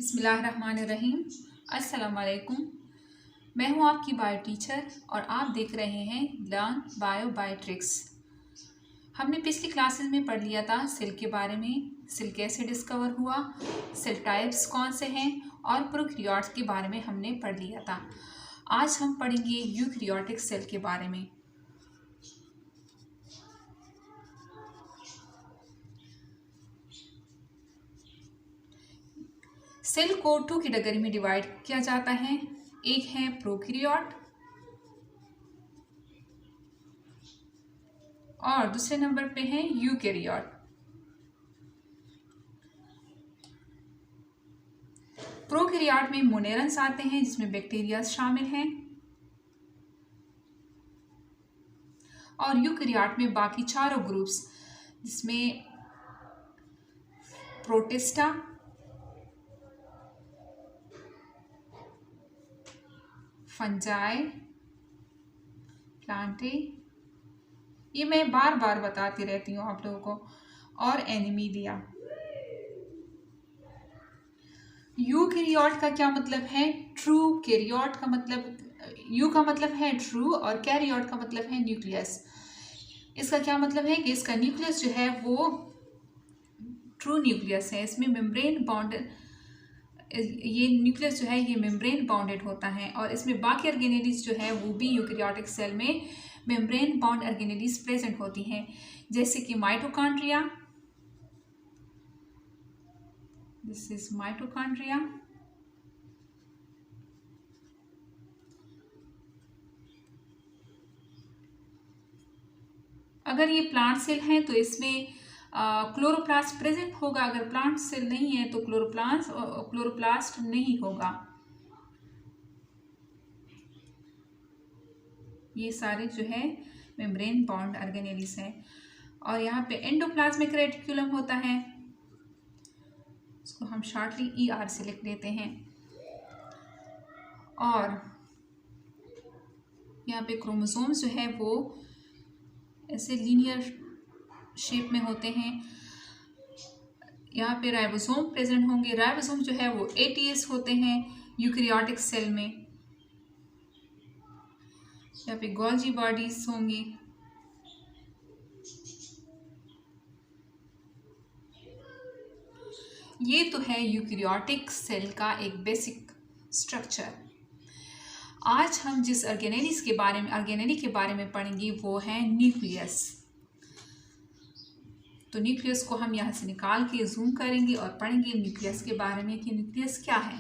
बिस्मिल्लाहिर्रहमानिर्रहीम। अस्सलाम वालेकुम। मैं हूं आपकी बायो टीचर और आप देख रहे हैं लर्न बायो बाय ट्रिक्स। हमने पिछली क्लासेस में पढ़ लिया था सेल के बारे में, सेल कैसे डिस्कवर हुआ, सेल टाइप्स कौन से हैं और प्रोकैरियोट्स के बारे में हमने पढ़ लिया था। आज हम पढ़ेंगे यूकैरियोटिक सेल के बारे में। सेल को टू कैटेगरी में डिवाइड किया जाता है। एक है प्रोकैरियोट और दूसरे नंबर पे है यूकैरियोट। प्रोकैरियोट में मोनेरन्स आते हैं जिसमें बैक्टीरिया शामिल हैं और यूकैरियोट में बाकी चारों ग्रुप्स जिसमें प्रोटिस्टा, फंजाई, प्लांटे, ये मैं बार बार बताती रहती हूँ आप लोगों को, और एनिमीलिया। यूकैरियोट का क्या मतलब है? ट्रू। कैरियोट का मतलब, यू का मतलब है ट्रू और कैरियोट का मतलब है न्यूक्लियस। इसका क्या मतलब है कि इसका न्यूक्लियस जो है वो ट्रू न्यूक्लियस है। इसमें मेम्ब्रेन बॉन्ड, ये न्यूक्लियस जो है ये मेम्ब्रेन बॉन्डेड होता है और इसमें बाकी ऑर्गेनेलीज जो है वो भी यूकैरियोटिक सेल में मेम्ब्रेन बॉन्ड ऑर्गेनेलीज प्रेजेंट होती हैं, जैसे कि माइटोकॉन्ड्रिया। This is mitochondria. अगर ये प्लांट सेल है तो इसमें क्लोरोप्लास्ट प्रेजेंट होगा। अगर प्लांट सेल नहीं है तो क्लोरोप्लास्ट नहीं होगा। ये सारे जो है मेम्ब्रेन बॉन्ड ऑर्गेनेलीज हैं। और यहाँ पे एंडोप्लाज्मिक रेटिकुलम होता है, इसको हम शॉर्टली ER से लिख देते हैं। और यहाँ पे क्रोमोसोम्स जो है वो ऐसे लीनियर शेप में होते हैं। यहाँ पे राइबोसोम प्रेजेंट होंगे। राइबोसोम जो है वो ATS होते हैं यूकैरियोटिक सेल में। यहाँ पे गोल्जी बॉडीज होंगी। ये तो है यूकैरियोटिक सेल का एक बेसिक स्ट्रक्चर। आज हम जिस ऑर्गेनेली के बारे में पढ़ेंगे वो है न्यूक्लियस। तो न्यूक्लियस को हम यहाँ से निकाल के जूम करेंगे और पढ़ेंगे न्यूक्लियस के बारे में कि न्यूक्लियस क्या है।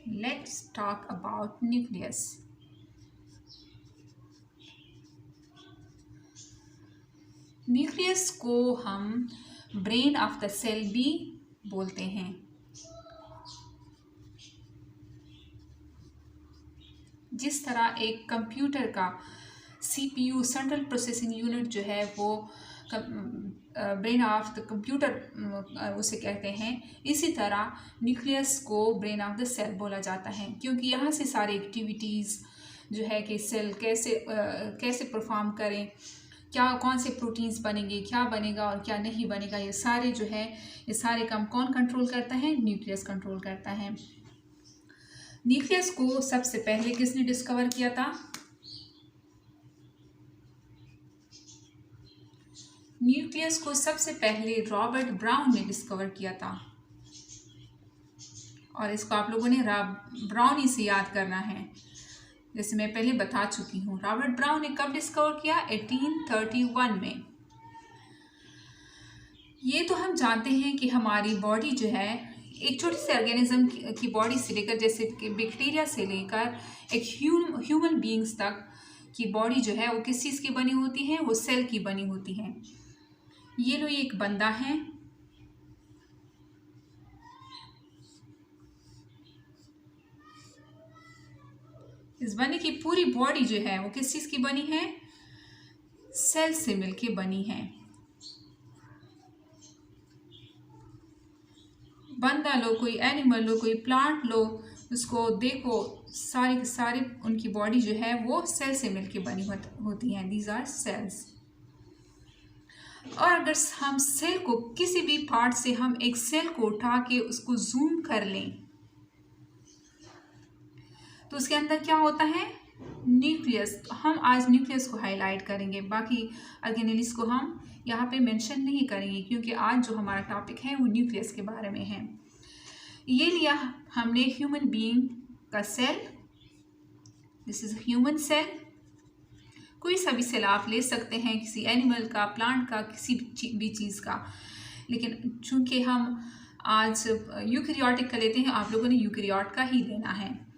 Let's talk about nucleus. Nucleus को हम ब्रेन ऑफ द सेल भी बोलते हैं। जिस तरह एक कंप्यूटर का CPU सेंट्रल प्रोसेसिंग यूनिट जो है वो ब्रेन ऑफ द कंप्यूटर उसे कहते हैं, इसी तरह न्यूक्लियस को ब्रेन ऑफ द सेल बोला जाता है, क्योंकि यहाँ से सारी एक्टिविटीज़ जो है कि सेल कैसे परफॉर्म करें, क्या कौन से प्रोटीन्स बनेंगे, क्या बनेगा और क्या नहीं बनेगा, ये सारे जो है ये सारे काम कौन कंट्रोल करता है? न्यूक्लियस कंट्रोल करता है। न्यूक्लियस को सबसे पहले किसने डिस्कवर किया था? न्यूक्लियस को सबसे पहले रॉबर्ट ब्राउन ने डिस्कवर किया था और इसको आप लोगों ने ब्राउनी से याद करना है, जैसे मैं पहले बता चुकी हूँ। रॉबर्ट ब्राउन ने कब डिस्कवर किया? 1831 में। ये तो हम जानते हैं कि हमारी बॉडी जो है एक छोटी सी ऑर्गेनिज्म की बॉडी से लेकर, जैसे कि बैक्टीरिया से लेकर एक ह्यूमन बीइंग्स तक की बॉडी जो है वो किस चीज़ की बनी होती है? वो सेल की बनी होती है। ये लो, ये एक बंदा है, इस बंदे की पूरी बॉडी जो है वो किस चीज़ की बनी है? सेल से मिलके बनी है। बंदा लो, कोई एनिमल लो, कोई प्लांट लो, उसको देखो, सारी की सारी उनकी बॉडी जो है वो सेल से मिलके बनी होती हैं। These are cells. और अगर हम सेल को किसी भी पार्ट से, हम एक सेल को उठा के उसको जूम कर लें तो उसके अंदर क्या होता है? न्यूक्लियस। हम आज न्यूक्लियस को हाईलाइट करेंगे, बाकी ऑर्गेनेल्स को हम यहाँ पे मेंशन नहीं करेंगे, क्योंकि आज जो हमारा टॉपिक है वो न्यूक्लियस के बारे में है। ये लिया हमने ह्यूमन बीइंग का cell. This is human cell. कोई सा भी सेल आप ले सकते हैं, किसी एनिमल का, प्लांट का, किसी भी चीज़ का, लेकिन चूंकि हम आज यूकैरियोटिक का लेते हैं, आप लोगों ने यूकैरियोट का ही लेना है।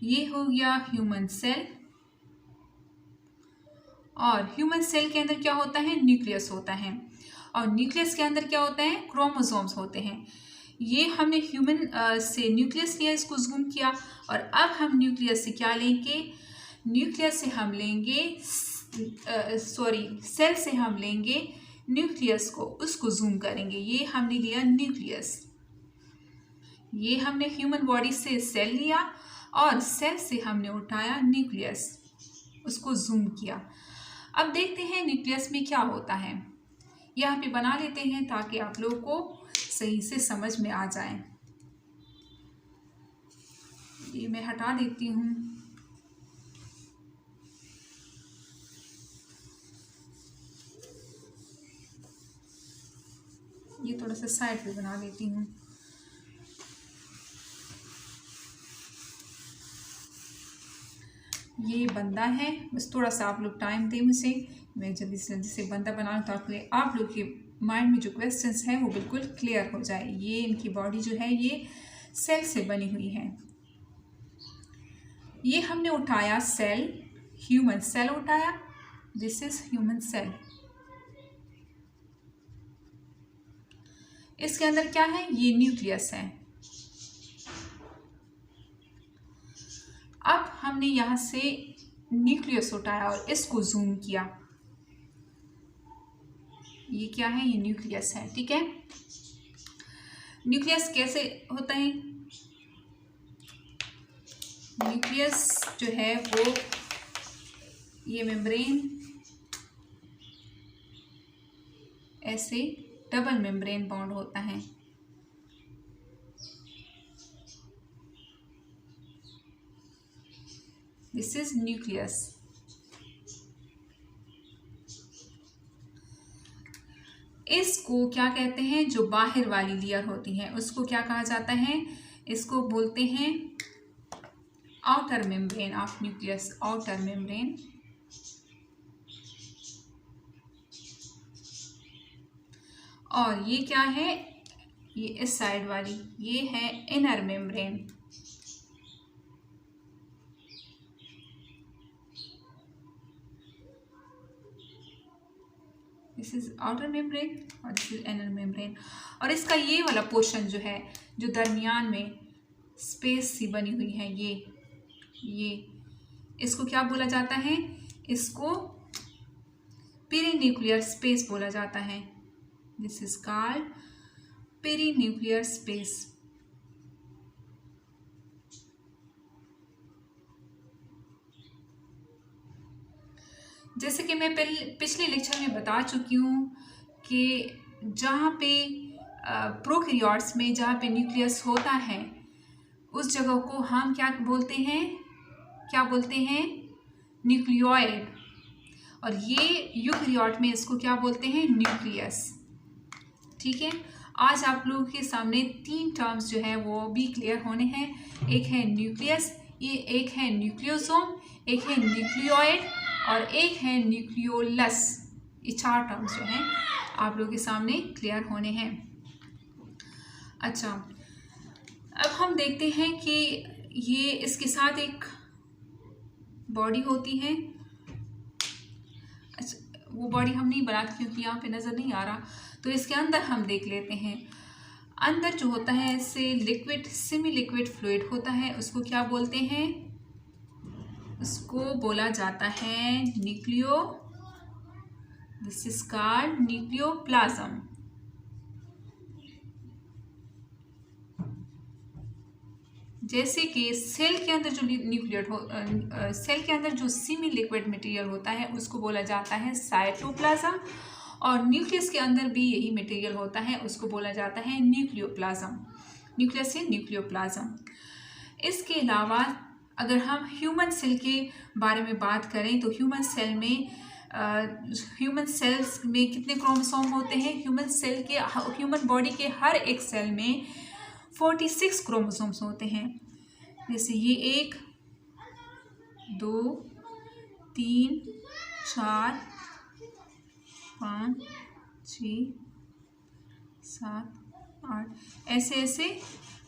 ये हो गया ह्यूमन सेल। और ह्यूमन सेल के अंदर क्या होता है? न्यूक्लियस होता है। और न्यूक्लियस के अंदर क्या होता है? क्रोमोसोम्स होते हैं। ये हमने ह्यूमन से न्यूक्लियस लिया, इसको जूम किया, और अब हम न्यूक्लियस से क्या लेंगे? न्यूक्लियस से हम लेंगे सेल से हम लेंगे न्यूक्लियस को, उसको जूम करेंगे। ये हमने लिया न्यूक्लियस। ये हमने ह्यूमन बॉडी से सेल लिया और सेल से हमने उठाया न्यूक्लियस, उसको जूम किया। अब देखते हैं न्यूक्लियस में क्या होता है। यहाँ पे बना लेते हैं ताकि आप लोगों को सही से समझ में आ जाए। ये मैं हटा देती हूँ। ये थोड़ा सा साइड पे बना लेती हूँ। ये बंदा है, बस थोड़ा सा आप लोग टाइम दें मुझे, मैं जल्दी से जल्दी से बंदा बनाऊँ ताकि आप लोग के माइंड में जो क्वेश्चंस हैं वो बिल्कुल क्लियर हो जाए। ये इनकी बॉडी जो है ये सेल से बनी हुई है। ये हमने उठाया सेल, ह्यूमन सेल उठाया। This is human cell. इसके अंदर क्या है? ये न्यूक्लियस है। अब हमने यहाँ से न्यूक्लियस उठाया और इसको जूम किया। ये क्या है? ये न्यूक्लियस है। ठीक है, न्यूक्लियस कैसे होता है? न्यूक्लियस जो है वो ये मेम्ब्रेन ऐसे डबल मेम्ब्रेन बॉन्ड होता है। This is nucleus. इसको क्या कहते हैं? जो बाहर वाली लेयर होती है उसको क्या कहा जाता है? इसको बोलते हैं outer membrane of nucleus, outer membrane. और ये क्या है? ये इस साइड वाली, ये है inner membrane. This is outer membrane और दिस इज इनर मेम्ब्रेन। और इसका ये वाला पोर्शन जो है, जो दरमियान में स्पेस सी बनी हुई है, ये इसको क्या बोला जाता है? इसको पेरीन्यूक्लियर स्पेस बोला जाता है। This is called perinuclear space. जैसे कि मैं पिछले लेक्चर में बता चुकी हूँ कि जहाँ पे प्रोकैरियोट्स में जहाँ पे न्यूक्लियस होता है उस जगह को हम क्या बोलते हैं? क्या बोलते हैं? न्यूक्लियोइड। और ये यूकैरियोट में इसको क्या बोलते हैं? न्यूक्लियस। ठीक है, आज आप लोगों के सामने 3 टर्म्स जो है वो भी क्लियर होने हैं। एक है न्यूक्लियस, ये एक है न्यूक्लियोसोम, एक है न्यूक्लियोइड और एक है न्यूक्लियोलस। ये 4 टर्म्स जो हैं आप लोगों के सामने क्लियर होने हैं। अच्छा, अब हम देखते हैं कि ये इसके साथ एक बॉडी होती है। अच्छा, वो बॉडी हम नहीं बनाते क्योंकि यहाँ पे नज़र नहीं आ रहा, तो इसके अंदर हम देख लेते हैं। अंदर जो होता है इससे लिक्विड, सेमी लिक्विड फ्लूइड होता है, उसको क्या बोलते हैं? उसको बोला जाता है nucleo, this is called nucleoplasm. जैसे कि सेल के अंदर जो सेल के अंदर जो सेमी लिक्विड मटेरियल होता है उसको बोला जाता है साइटोप्लाज्म, और न्यूक्लियस के अंदर भी यही मटेरियल होता है, उसको बोला जाता है न्यूक्लियोप्लाज्म। न्यूक्लियस से न्यूक्लियोप्लाज्म। इसके अलावा अगर हम ह्यूमन सेल के बारे में बात करें तो ह्यूमन सेल्स में कितने क्रोमोसोम होते हैं? ह्यूमन बॉडी के हर एक सेल में 46 क्रोमोसोम्स होते हैं। जैसे ये 1 2 3 4 5 6 7 8 ऐसे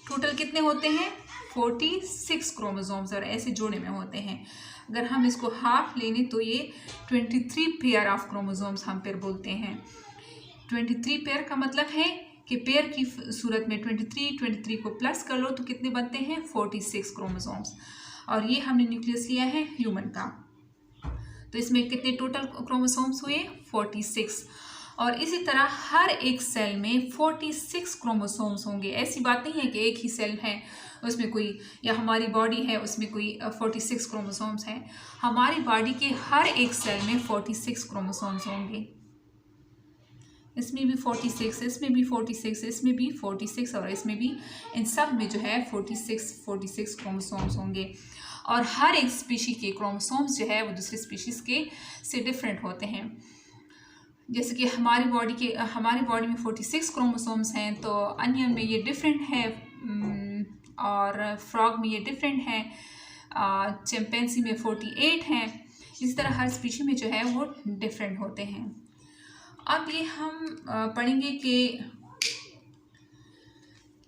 टोटल कितने होते हैं? 46 क्रोमोसोम्स, और ऐसे जोड़े में होते हैं। अगर हम इसको हाफ लेने तो ये 23 पेयर ऑफ क्रोमोसोम्स हम फिर बोलते हैं। 23 पेयर का मतलब है कि पेयर की सूरत में 23 को प्लस कर लो तो कितने बनते हैं? 46 क्रोमोसोम्स। और ये हमने न्यूक्लियस लिया है ह्यूमन का, तो इसमें कितने टोटल क्रोमोसोम्स हुए? 46। और इसी तरह हर एक सेल में 46 क्रोमोसोम्स होंगे। ऐसी बात नहीं है कि एक ही सेल है उसमें कोई, या हमारी बॉडी है उसमें कोई 46 क्रोमोसोम्स हैं। हमारी बॉडी के हर एक सेल में 46 क्रोमोसोम्स होंगे। इसमें भी 46, इसमें भी 46, इसमें भी 46 और इसमें भी, इन सब में जो है 46 क्रोमोसोम्स होंगे। और हर एक स्पीशी के क्रोमोसोम्स जो है वो दूसरे स्पीशीज़ के से डिफरेंट होते हैं। जैसे कि हमारी बॉडी में 46 क्रोमोसोम्स हैं, तो अनियन में ये डिफरेंट है, और फ्रॉग में ये डिफरेंट है, चिंपैंजी में 48 हैं। इसी तरह हर स्पीशी में जो है वो डिफरेंट होते हैं। अब ये हम पढ़ेंगे कि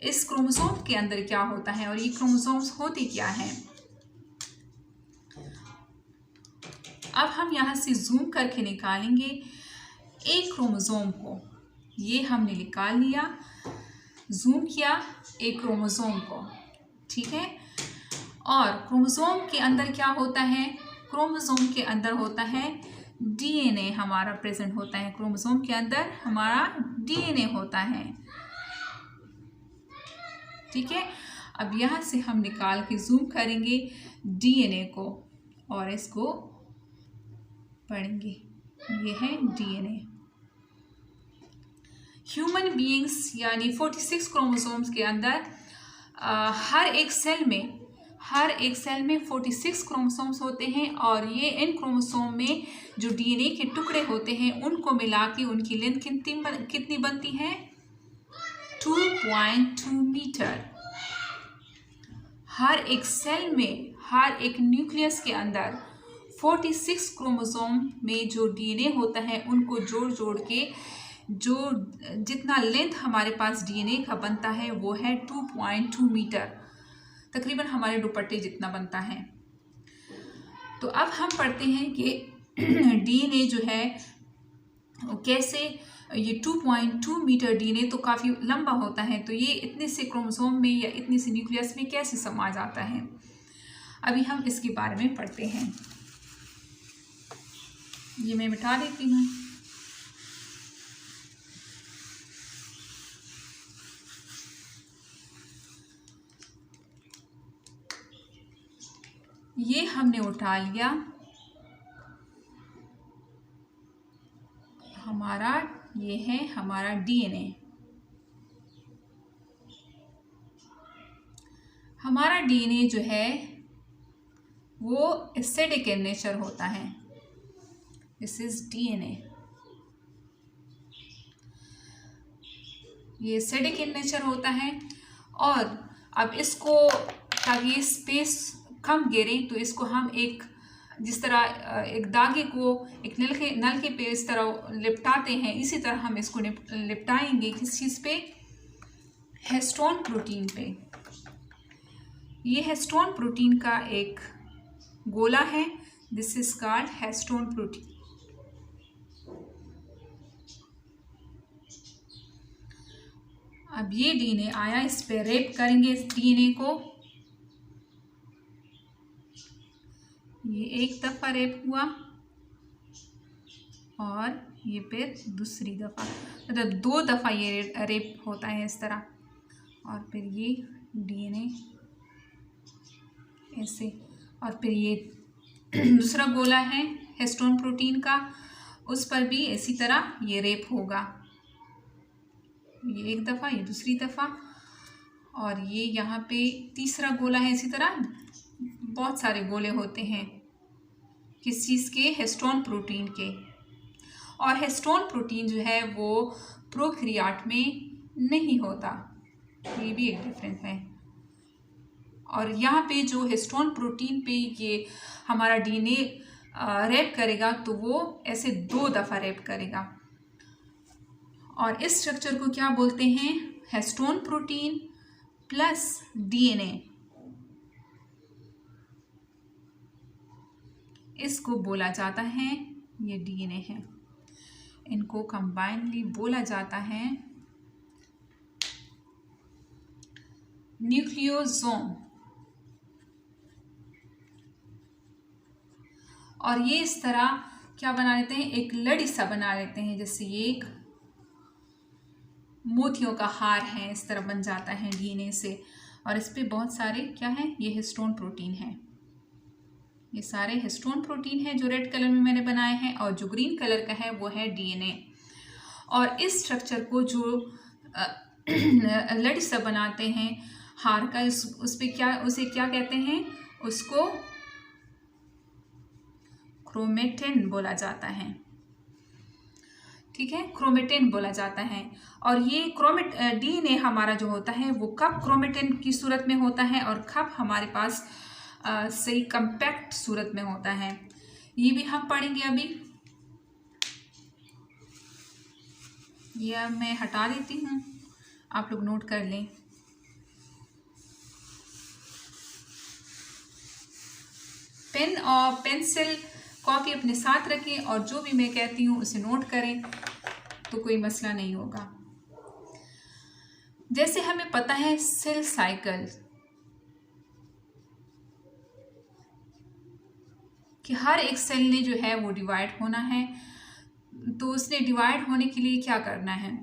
इस क्रोमोसोम के अंदर क्या होता है और ये क्रोमोसोम्स होते क्या हैं। अब हम यहाँ से जूम करके निकालेंगे एक क्रोमोसोम को। ये हमने निकाल लिया, जूम किया एक क्रोमोसोम को, ठीक है। और क्रोमोसोम के अंदर क्या होता है? क्रोमोसोम के अंदर होता है डीएनए हमारा प्रेजेंट होता है। क्रोमोसोम के अंदर हमारा डीएनए होता है, ठीक है। अब यहाँ से हम निकाल के जूम करेंगे डीएनए को और इसको पढ़ेंगे। ये है डीएनए। ह्यूमन बीइंग्स यानी 46 क्रोमोसोम्स के अंदर हर एक सेल में 46 क्रोमोसोम्स होते हैं, और ये इन क्रोमोसोम में जो डीएनए के टुकड़े होते हैं उनको मिला के उनकी लेंथ कितनी बनती है? 2.2 मीटर। हर एक सेल में, हर एक न्यूक्लियस के अंदर 46 क्रोमोसोम में जो डीएनए होता है उनको जोड़ के जो जितना लेंथ हमारे पास डीएनए का बनता है वो है 2.2 मीटर, तकरीबन हमारे दुपट्टे जितना बनता है। तो अब हम पढ़ते हैं कि डीएनए जो है कैसे, ये 2.2 मीटर डीएनए तो काफ़ी लंबा होता है, तो ये इतने से क्रोमोसोम में या इतने से न्यूक्लियस में कैसे समा जाता है। अभी हम इसके बारे में पढ़ते हैं। ये मैं मिटा देती हूँ। ये हमने उठा लिया हमारा, ये है हमारा डीएनए। हमारा डीएनए जो है वो एसिडिक इन नेचर होता है। This is DNA. ये एसिडिक इन नेचर होता है, और अब इसको ताकि ये स्पेस कम गिरे तो इसको हम एक, जिस तरह एक धागे को एक नलके पे इस तरह लिपटाते हैं, इसी तरह हम इसको लिपटाएंगे। किस चीज़ पे? हिस्टोन प्रोटीन पे। ये हिस्टोन प्रोटीन का एक गोला है, this is called histone protein. अब ये डीएनए आया, इस पे रेप करेंगे इस डीएनए को। ये एक दफ़ा रेप हुआ और ये फिर दूसरी दफ़ा, मतलब 2 दफ़ा ये रेप होता है इस तरह। और फिर ये डीएनए ऐसे। और फिर ये दूसरा गोला है हिस्टोन प्रोटीन का, उस पर भी इसी तरह ये रेप होगा, ये एक दफ़ा, ये दूसरी दफ़ा, और ये यहाँ पे तीसरा गोला है। इसी तरह बहुत सारे गोले होते हैं किस चीज़ के, हिस्टोन प्रोटीन के। और हिस्टोन प्रोटीन जो है वो प्रोकैरियोट में नहीं होता, ये भी एक डिफरेंस है। और यहाँ पे जो हिस्टोन प्रोटीन पे ये हमारा डीएनए रैप करेगा तो वो ऐसे 2 दफ़ा रैप करेगा। और इस स्ट्रक्चर को क्या बोलते हैं, हिस्टोन प्रोटीन प्लस डीएनए, इसको बोला जाता है, ये डीएनए है, इनको कंबाइनली बोला जाता है न्यूक्लियोसोम। और ये इस तरह क्या बना लेते हैं, एक लड़ी सा बना लेते हैं, जैसे ये एक मोतियों का हार है, इस तरह बन जाता है डीएनए से। और इस पे बहुत सारे क्या है, ये हिस्टोन प्रोटीन है, ये सारे हिस्टोन प्रोटीन है जो रेड कलर में मैंने बनाए हैं, और जो ग्रीन कलर का है वो है डीएनए। और इस स्ट्रक्चर को जो लड़ी सा बनाते हैं हार का, उस पे क्या, उसे क्या कहते हैं, उसको क्रोमेटिन बोला जाता है। ठीक है, क्रोमेटिन बोला जाता है। और ये डीएनए हमारा जो होता है वो कब क्रोमेटिन की सूरत में होता है और कब हमारे पास सही कंपैक्ट सूरत में होता है, ये भी हम पढ़ेंगे अभी। यह मैं हटा देती हूँ, आप लोग नोट कर लें। पेन और पेंसिल कॉपी अपने साथ रखें और जो भी मैं कहती हूँ उसे नोट करें, तो कोई मसला नहीं होगा। जैसे हमें पता है सेल साइकिल कि हर एक सेल ने जो है वो डिवाइड होना है, तो उसने डिवाइड होने के लिए क्या करना है,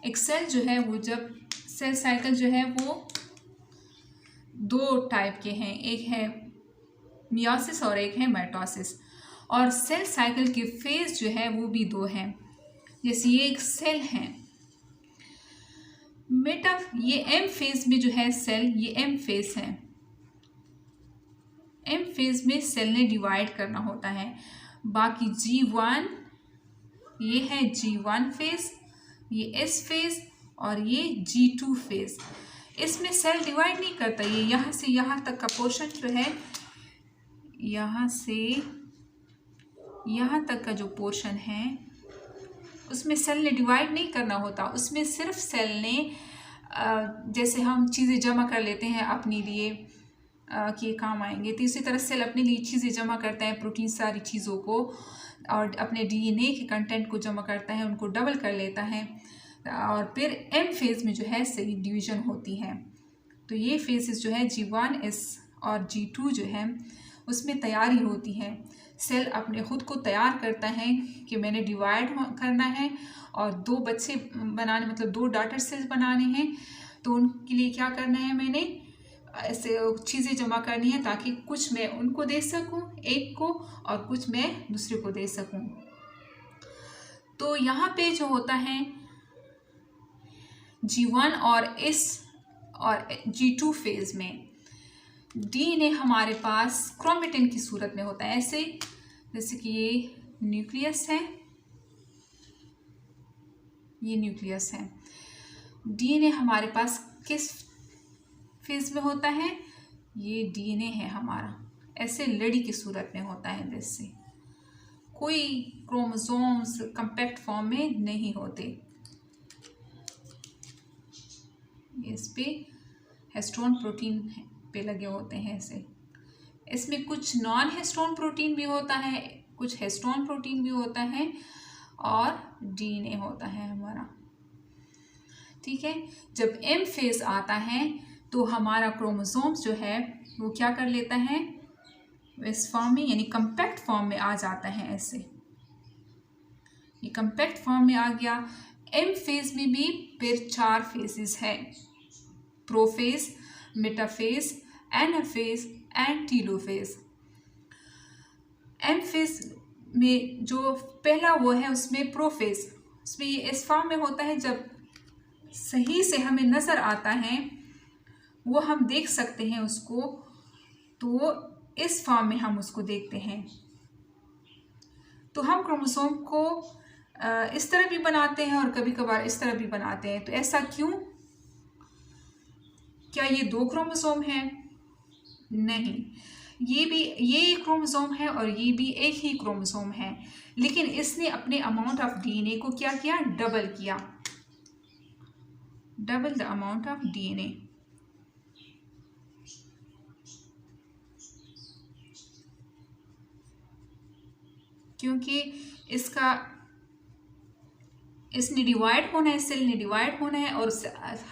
एक सेल जो है वो, जब सेल साइकिल जो है वो 2 टाइप के हैं, एक है मियोसिस और एक है माइटोसिस। और सेल साइकिल के फेज जो है वो भी 2 हैं। जैसे ये एक सेल है, ये एम फेज में जो है सेल, ये एम फेज है, एम फेज में सेल ने डिवाइड करना होता है। बाकी G1, ये है G1 फेज, ये S फेज और ये G2 फेज, इसमें सेल डिवाइड नहीं करता। ये यहाँ से यहाँ तक का पोर्शन जो है, यहाँ से यहाँ तक का जो पोर्शन है उसमें सेल ने डिवाइड नहीं करना होता, उसमें सिर्फ सेल ने जैसे हम चीज़ें जमा कर लेते हैं अपने लिए कि ये काम आएंगे, तो इसी तरह सेल अपने लिए चीज़ें जमा करता है, प्रोटीन सारी चीज़ों को, और अपने डीएनए के कंटेंट को जमा करता है, उनको डबल कर लेता है, और फिर एम फेज़ में जो है सही डिवीज़न होती है। तो ये फेजेस जो है G1, S और G2 जो है उसमें तैयारी होती है, सेल अपने खुद को तैयार करता है कि मैंने डिवाइड करना है और 2 बच्चे बनाने, मतलब 2 डॉटर सेल्स बनाने हैं, तो उनके लिए क्या करना है, मैंने ऐसे चीज़ें जमा करनी है ताकि कुछ मैं उनको दे सकूं एक को और कुछ मैं दूसरे को दे सकूं। तो यहाँ पे जो होता है G1 और S और G2 फेज में डीएनए हमारे पास क्रोमेटिन की सूरत में होता है, ऐसे जैसे कि ये न्यूक्लियस है, ये न्यूक्लियस है। डीएनए हमारे पास किस फेज में होता है, ये डीएनए है हमारा ऐसे लड़ी की सूरत में होता है, जैसे कोई क्रोमोसोम्स कंपैक्ट फॉर्म में नहीं होते। इस पे हिस्टोन प्रोटीन पे लगे होते हैं ऐसे। इसमें कुछ नॉन हिस्टोन प्रोटीन भी होता है, कुछ हिस्टोन प्रोटीन भी होता है और डीएनए होता है हमारा। ठीक है, जब एम फेज आता है तो हमारा क्रोमोसोम्स जो है वो क्या कर लेता है, इस फॉर्म में यानी कंपैक्ट फॉर्म में आ जाता है। ऐसे ये कंपैक्ट फॉर्म में आ गया। एम फेज में भी फिर 4 फेजेस है, prophase, metaphase, anaphase and telophase. M phase में जो पहला वो है उसमें प्रोफेज, उसमें ये इस फॉर्म में होता है, जब सही से हमें नज़र आता है वो हम देख सकते हैं उसको, तो इस फॉर्म में हम उसको देखते हैं। तो हम क्रोमोसोम को इस तरह भी बनाते हैं और कभी कभार इस तरह भी बनाते हैं। तो ऐसा क्यों? क्या ये दो क्रोमोसोम हैं? नहीं, ये एक क्रोमोसोम है और ये भी एक ही क्रोमोसोम है, लेकिन इसने अपने अमाउंट ऑफ डीएनए को क्या किया? डबल किया, double the amount of DNA. क्योंकि इसने डिवाइड होना है, सेल ने डिवाइड होना है, और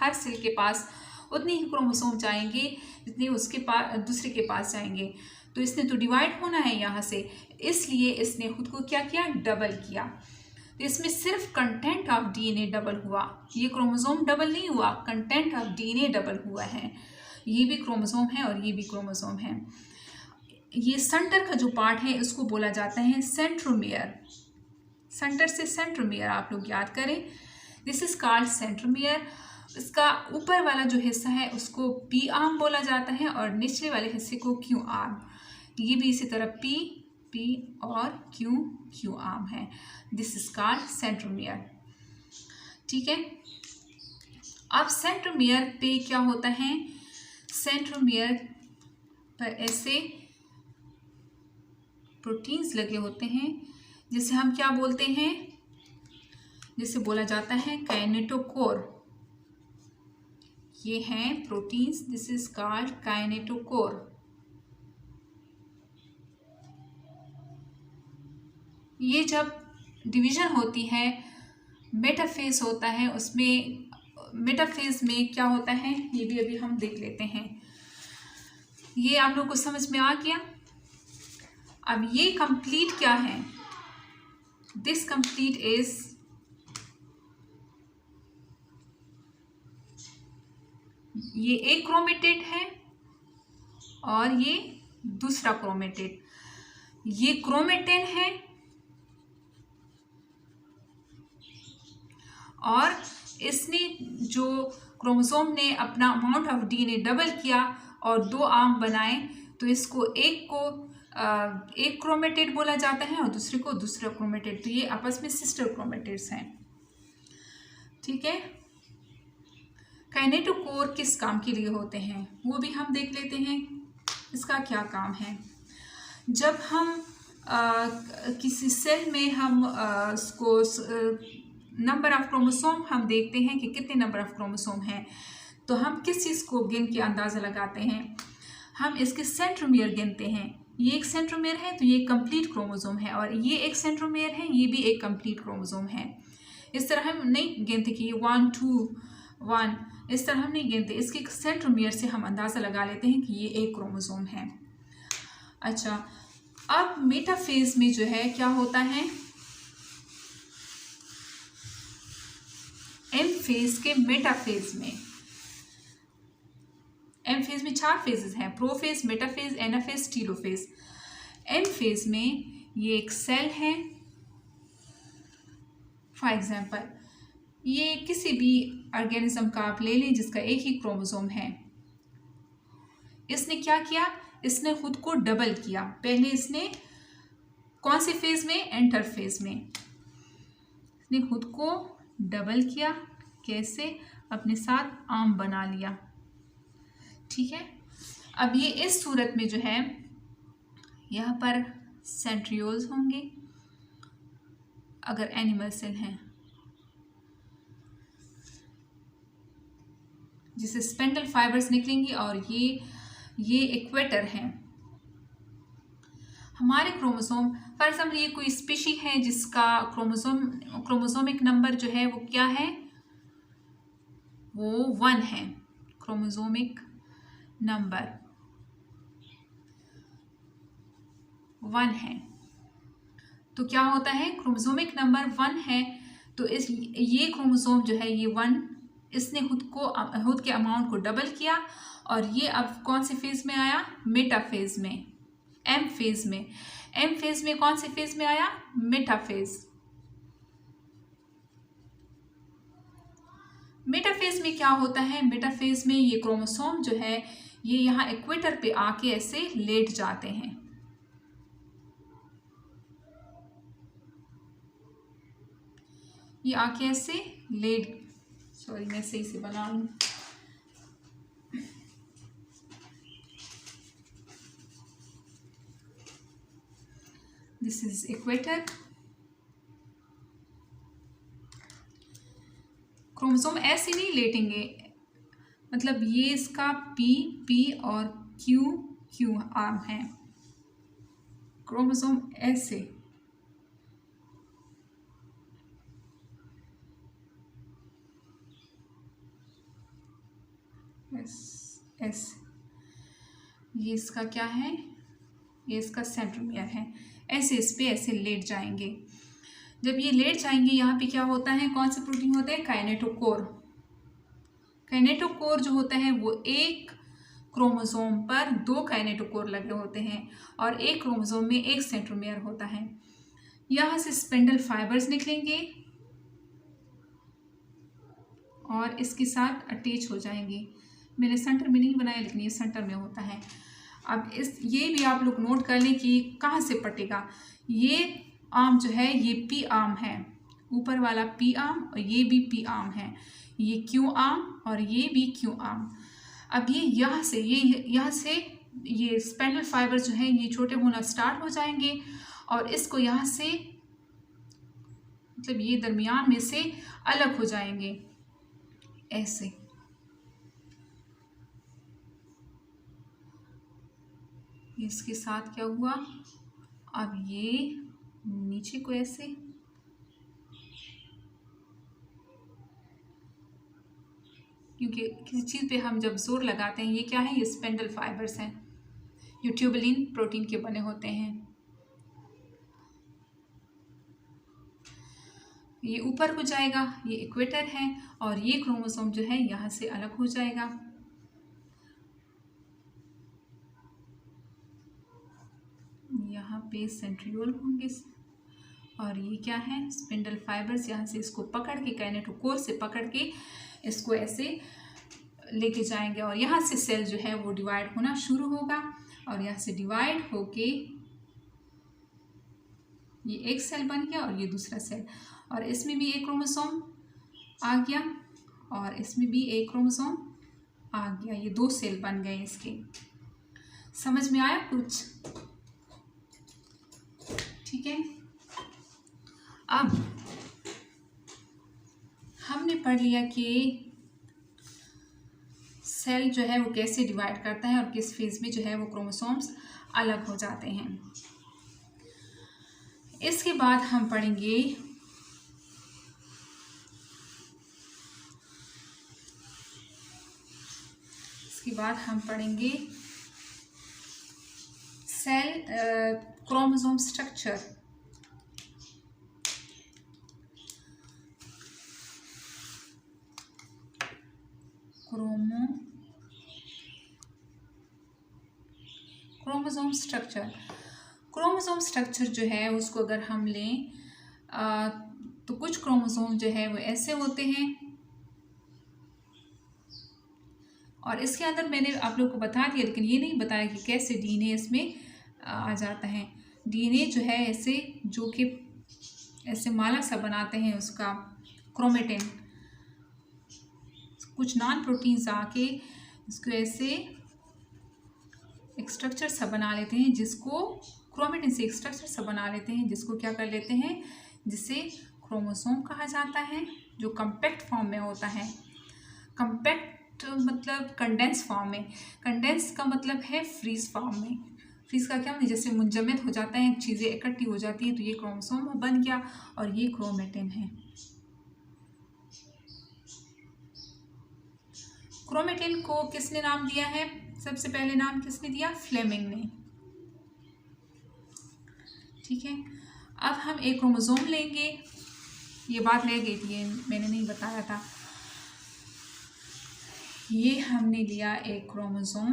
हर सेल के पास उतनी ही क्रोमोसोम जाएंगे जितने उसके पास दूसरे के पास जाएंगे। तो इसने तो डिवाइड होना है यहाँ से, इसलिए इसने खुद को क्या किया? डबल किया। तो इसमें सिर्फ कंटेंट ऑफ डीएनए डबल हुआ, ये क्रोमोसोम डबल नहीं हुआ, कंटेंट ऑफ डीएनए डबल हुआ है। ये भी क्रोमोसोम है और ये भी क्रोमोसोम है। ये सेंटर का जो पार्ट है इसको बोला जाता है सेंट्रोमियर। सेंटर से सेंट्रोमियर आप लोग याद करें, दिस इज कॉल्ड सेंट्रोमियर। इसका ऊपर वाला जो हिस्सा है उसको पी आर्म बोला जाता है और निचले वाले हिस्से को क्यू आर्म। ये भी इसी तरह पी पी और क्यू आर्म है। This is called centromere. ठीक है, अब सेंट्रोमियर पे क्या होता है? सेंट्रोमियर पर ऐसे प्रोटीन्स लगे होते हैं जिसे हम क्या बोलते हैं? जिसे बोला जाता है काइनेटोकोर। ये हैं proteins, this is called kinetochore. ये जब डिवीजन होती है, मेटाफेज होता है, उसमें मेटाफेज में क्या होता है ये भी अभी हम देख लेते हैं। ये आप लोग को समझ में आ गया? अब ये कंप्लीट क्या है? दिस कंप्लीट इज ये एक क्रोमेटिड है और ये दूसरा क्रोमेटिड। ये क्रोमेटिन है और इसने जो क्रोमोसोम ने अपना अमाउंट ऑफ डीएनए डबल किया और दो आर्म बनाए, तो इसको एक क्रोमेटिड बोला जाता है और दूसरे को दूसरा क्रोमेटिड। तो ये आपस में सिस्टर क्रोमेटिड्स हैं। ठीक है, काइनेटोकोर किस काम के लिए होते हैं वो भी हम देख लेते हैं, इसका क्या काम है। जब हम किसी सेल में हम उसको नंबर ऑफ क्रोमोसोम हम देखते हैं कि कितने नंबर ऑफ क्रोमोसोम हैं, तो हम किस चीज़ को गिन के अंदाज़ा लगाते हैं? हम इसके सेंट्रोमियर गिनते हैं। ये एक सेंट्रोमियर है तो ये कंप्लीट क्रोमोसोम है, और ये एक सेंट्रोमियर है, ये भी एक कंप्लीट क्रोमोसोम है। इस तरह हम नहीं गिनते कि ये 1 2 1, इस तरह हम नहीं गिनते। इसके सेंट्रोमियर से हम अंदाज़ा लगा लेते हैं कि ये एक क्रोमोसोम है। अच्छा, अब मेटाफेज में जो है क्या होता है? एम फेज के मेटाफेज में, एम फेज में 4 फेजेस हैं, prophase, metaphase, anaphase, telophase. M phase में ये एक सेल है, फॉर एग्जांपल ये किसी भी ऑर्गेनिज्म का आप ले लें जिसका एक ही क्रोमोसोम है। इसने क्या किया? इसने खुद को डबल किया। पहले इसने कौन से फेज में? एंटर फेज में। इसने खुद को डबल किया। कैसे? अपने साथ आर्म बना लिया। ठीक है, अब ये इस सूरत में जो है यहाँ पर सेंट्रियोल्स होंगे अगर एनिमल सेल हैं, जिससे स्पेंडल फाइबर्स निकलेंगी, और ये इक्वेटर हैं। हमारे क्रोमोसोम, फॉर एग्जाम्पल ये कोई स्पीशी है जिसका क्रोमोसोमिक नंबर जो है वो क्या है? वो 1 है। क्रोमोसोमिक नंबर 1 है। तो क्या होता है? क्रोमोसोमिक नंबर 1 है तो ये क्रोमोसोम जो है ये 1, इसने खुद के अमाउंट को डबल किया और ये अब कौन से फेज में आया, मेटाफेज में, एम फेज में। एम फेज में कौन से फेज में आया, मेटाफेज। मेटाफेज में क्या होता है, मेटाफेज में ये क्रोमोसोम जो है ये यहाँ इक्वेटर पे आके ऐसे लेट जाते हैं। ये आके ऐसे लेट, सॉरी मैं सही से बना लूं, दिस इज इक्वेटर। क्रोमोसोम ऐसे नहीं लेटेंगे, मतलब ये इसका पी और क्यू आर्म है, क्रोमोसोम ऐसे, ऐसे, ये इसका क्या है, ये इसका सेंट्रोमियर है। ऐसे इस पे ऐसे लेट जाएंगे। जब ये लेट जाएंगे यहाँ पे क्या होता है, कौन से प्रोटीन होते हैं, काइनेटोकोर। काइनेटोकोर जो होता है वो एक क्रोमोसोम पर 2 काइनेटोकोर लगे होते हैं और एक क्रोमोसोम में एक सेंट्रोमियर होता है। यहाँ से स्पिंडल फाइबर्स निकलेंगे और इसके साथ अटैच हो जाएंगे। मैंने सेंटर में नहीं बनाया लेकिन ये सेंटर में होता है। अब ये भी आप लोग नोट कर लें कि कहाँ से पटेगा। ये आर्म जो है ये पी आर्म है, ऊपर वाला पी आर्म और ये भी पी आर्म है, ये क्यू आर्म और ये भी क्यू आर्म। अब ये यहाँ से ये स्पेंडल फाइबर जो है ये छोटे होना स्टार्ट हो जाएंगे और इसको यहाँ से, मतलब ये दरमियान में से अलग हो जाएंगे ऐसे। इसके साथ क्या हुआ, अब ये नीचे को ऐसे, क्योंकि किसी चीज़ पे हम जब जोर लगाते हैं, ये क्या है, ये स्पेंडल फाइबर्स हैं, ये ट्यूबुलिन प्रोटीन के बने होते हैं। ये ऊपर हो जाएगा, ये इक्वेटर है और ये क्रोमोसोम जो है यहाँ से अलग हो जाएगा। यहाँ पे सेंट्रियोल होंगे और ये क्या है, स्पिंडल फाइबर्स यहाँ से इसको पकड़ के, काइनेटोकोर से पकड़ के इसको ऐसे लेके जाएंगे और यहाँ से सेल जो है वो डिवाइड होना शुरू होगा और यहाँ से डिवाइड होके ये एक सेल बन गया और ये दूसरा सेल, और इसमें भी एक क्रोमोसोम आ गया और इसमें भी एक क्रोमोसोम आ गया। ये 2 सेल बन गए इसके। समझ में आया कुछ? ठीक है। अब हमने पढ़ लिया कि सेल जो है वो कैसे डिवाइड करता है और किस फेज में जो है वो क्रोमोसोम्स अलग हो जाते हैं। इसके बाद हम पढ़ेंगे cell chromosome structure. Chromosome structure जो है उसको अगर हम लें तो कुछ क्रोमोसोम जो है वो ऐसे होते हैं और इसके अंदर मैंने आप लोगों को बता दिया लेकिन ये नहीं बताया कि कैसे डीएनए इसमें आ जाता है। डीएनए जो है ऐसे, जो कि ऐसे माला सा बनाते हैं उसका क्रोमेटिन, कुछ नॉन प्रोटीन्स आके इसको ऐसे एक स्ट्रक्चर सा बना लेते हैं, जिसको क्रोमेटिन से एक स्ट्रक्चर सा बना लेते हैं, जिसको क्या कर लेते हैं, जिसे क्रोमोसोम कहा जाता है, जो कम्पैक्ट फॉर्म में होता है। कम्पैक्ट मतलब कंडेंस फॉर्म में, कंडेंस का मतलब है फ्रीज फॉर्म में। फ्रीज का क्या मतलब, जैसे मुंजमद हो जाता है, चीज़ें इकट्ठी हो जाती हैं, तो ये क्रोमोसोम बन गया और ये क्रोमेटिन है। क्रोमेटिन को किसने नाम दिया है, सबसे पहले नाम किसने दिया, फ्लेमिंग ने। ठीक है। अब हम एक क्रोमोसोम लेंगे, ये बात रह गई थी, मैंने नहीं बताया था। ये हमने लिया एक क्रोमोसोम।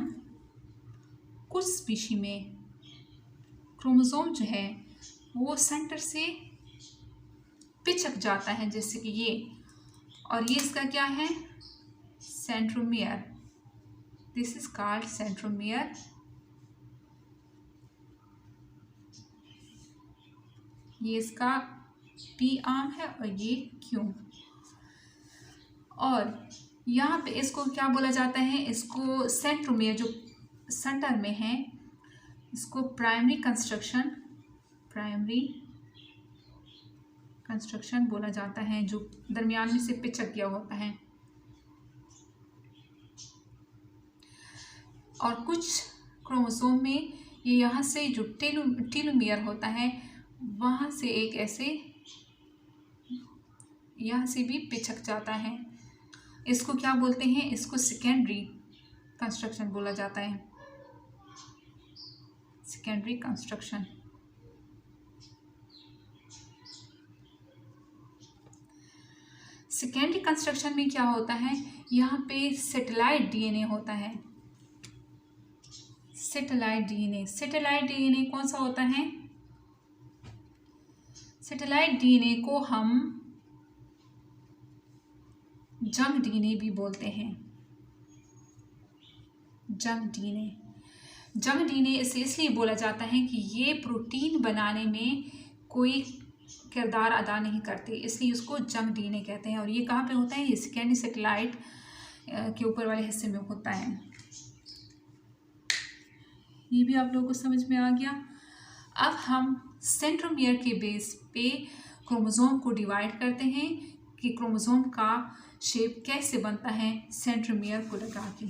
कुछ स्पीशी में क्रोमोसोम जो है वो सेंटर से पिचक जाता है, जैसे कि ये, और ये इसका क्या है, centromere. This is called centromere. ये इसका पी आर्म है और ये क्यू। और यहाँ पे इसको क्या बोला जाता है, इसको सेंट्रोमियर जो सेंटर में है इसको प्राइमरी कंस्ट्रक्शन बोला जाता है, जो दरमियान में से पिचक गया होता है। और कुछ क्रोमोसोम में ये यहाँ से जो टेलोमियर होता है वहाँ से एक ऐसे यहाँ से भी पिचक जाता है। इसको क्या बोलते हैं, इसको सेकेंडरी कंस्ट्रक्शन बोला जाता है, सेकेंडरी कंस्ट्रक्शन। सेकेंडरी कंस्ट्रक्शन में क्या होता है, यहाँ पे सैटेलाइट डीएनए होता है। सैटेलाइट डीएनए कौन सा होता है, सैटेलाइट डीएनए को हम जंक डीएनए भी बोलते हैं। जंक डीएनए इसे इसलिए बोला जाता है कि ये प्रोटीन बनाने में कोई किरदार अदा नहीं करते, इसलिए उसको जंक डीएनए कहते हैं। और ये कहाँ पे होता है, ये सेकेंडरी सैटेलाइट के ऊपर वाले हिस्से में होता है। ये भी आप लोगों को समझ में आ गया। अब हम सेंट्रोमियर के बेस पे क्रोमोसोम को डिवाइड करते हैं कि क्रोमोसोम का शेप कैसे बनता है सेंट्रोमियर को लगा के।